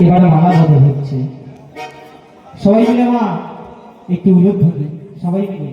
এবারে মালা বদল হচ্ছে। সবাই মিলে মা একটু উলট ধরি, সবাই মিলে।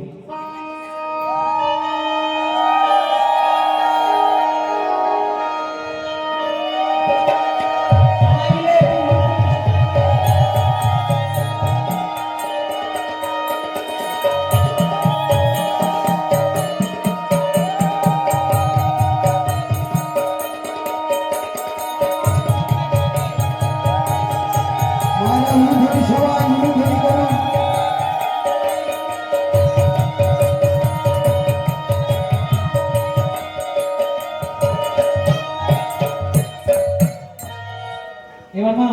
এবার মা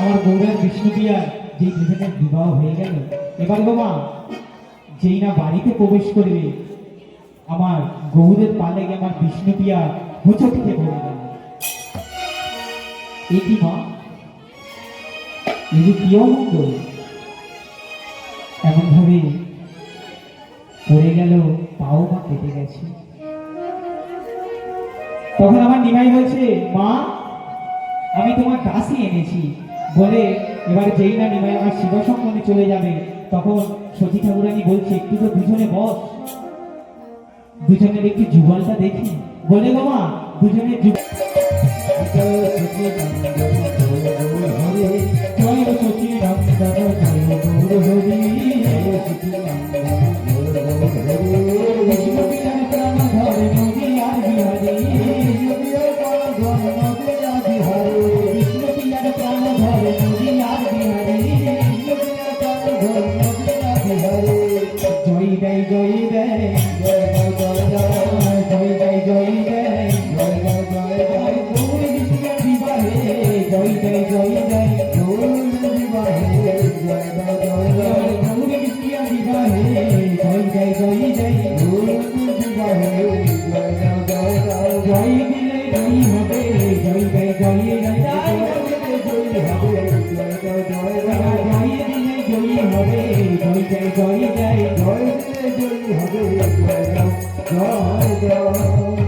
আমার গৌরের বিষ্ণুপ্রিয়ার যে দুজনের বিবাহ হয়ে গেল, এবার গো মা যেই না বাড়িতে প্রবেশ করবে আমার গৌরের পালে গিয়ে আমার বিষ্ণুপ্রিয়া হুচকিতে পড়ে গেল। এ কি মা, এই যে কি অমঙ্গল, এমন ভাবে পড়ে গেল, পাও মা কেটে গেছে। তখন আমার নিমাই বলছে, মা আমি তোমার দাসী এনেছি বলে এবারে যেই না নিমাই আমার শিব সম্বন্ধে চলে যাবে, তখন সতী ঠাকুরানী বলছে, একটু তো দুজনে বস, দুজনের একটু যুগলটা দেখি বলে গো মা দুজনের জয় জয়